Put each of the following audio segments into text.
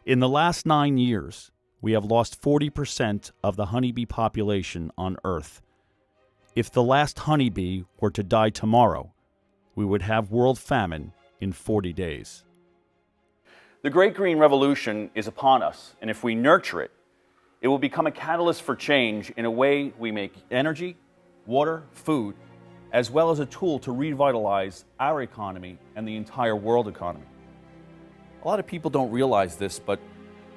In the last 9 years, we have lost 40% of the honeybee population on Earth. If the last honeybee were to die tomorrow, we would have world famine in 40 days. The Great Green Revolution is upon us, and if we nurture it, it will become a catalyst for change in a way we make energy, water, food, as well as a tool to revitalize our economy and the entire world economy. A lot of people don't realize this, but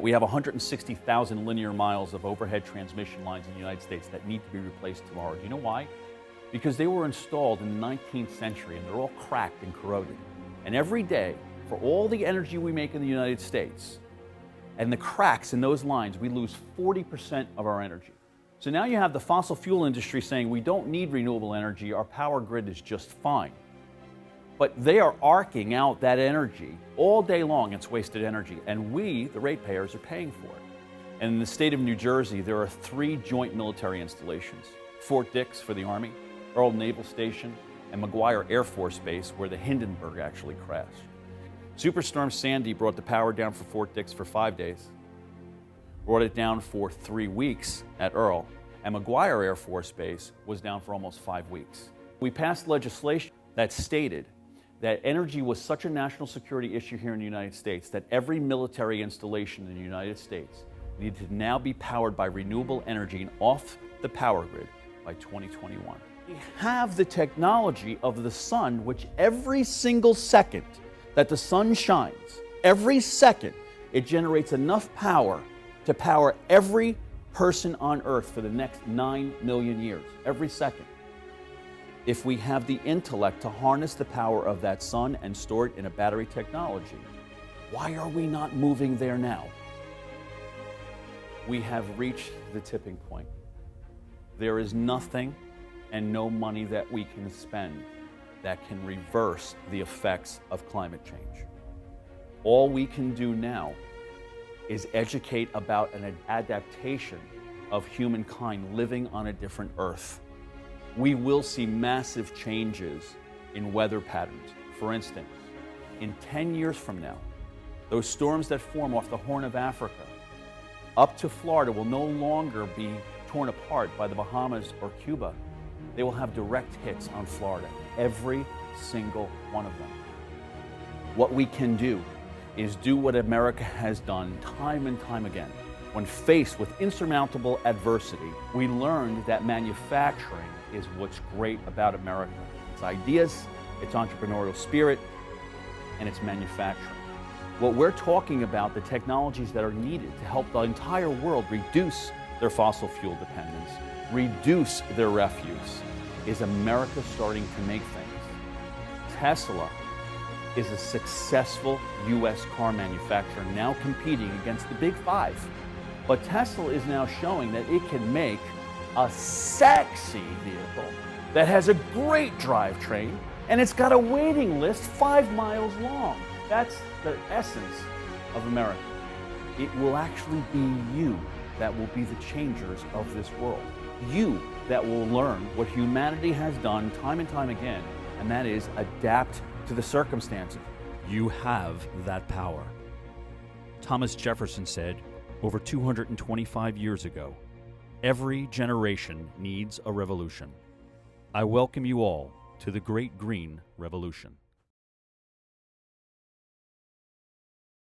we have 160,000 linear miles of overhead transmission lines in the United States that need to be replaced tomorrow. Do you know why? Because they were installed in the 19th century and they're all cracked and corroded. And every day, for all the energy we make in the United States and the cracks in those lines, we lose 40% of our energy. So now you have the fossil fuel industry saying we don't need renewable energy, our power grid is just fine. But they are arcing out that energy all day long. It's wasted energy, and we, the ratepayers, are paying for it. And in the state of New Jersey, there are 3 joint military installations: Fort Dix for the Army, Earl Naval Station, and McGuire Air Force Base, where the Hindenburg actually crashed. Superstorm Sandy brought the power down for Fort Dix for 5 days, brought it down for 3 weeks at Earl, and McGuire Air Force Base was down for almost 5 weeks. We passed legislation that stated that energy was such a national security issue here in the United States that every military installation in the United States needed to now be powered by renewable energy and off the power grid by 2021. We have the technology of the sun, which every single second that the sun shines, every second, it generates enough power to power every person on Earth for the next 9 million years, every second. If we have the intellect to harness the power of that sun and store it in a battery technology, why are we not moving there now? We have reached the tipping point. There is nothing and no money that we can spend that can reverse the effects of climate change. All we can do now is educate about an adaptation of humankind living on a different Earth. We will see massive changes in weather patterns. For instance, in 10 years from now, those storms that form off the Horn of Africa up to Florida will no longer be torn apart by the Bahamas or Cuba. They will have direct hits on Florida, every single one of them. What we can do is do what America has done time and time again. When faced with insurmountable adversity, we learned that manufacturing is what's great about America. It's ideas, it's entrepreneurial spirit, and it's manufacturing. What we're talking about, the technologies that are needed to help the entire world reduce their fossil fuel dependence, reduce their refuse, is America starting to make things. Tesla is a successful U.S. car manufacturer now competing against the Big Five. But Tesla is now showing that it can make a sexy vehicle that has a great drivetrain, and it's got a waiting list 5 miles long. That's the essence of America. It will actually be you that will be the changers of this world. You that will learn what humanity has done time and time again, and that is adapt to the circumstances. You have that power. Thomas Jefferson said over 225 years ago, "Every generation needs a revolution." I welcome you all to the Great Green Revolution.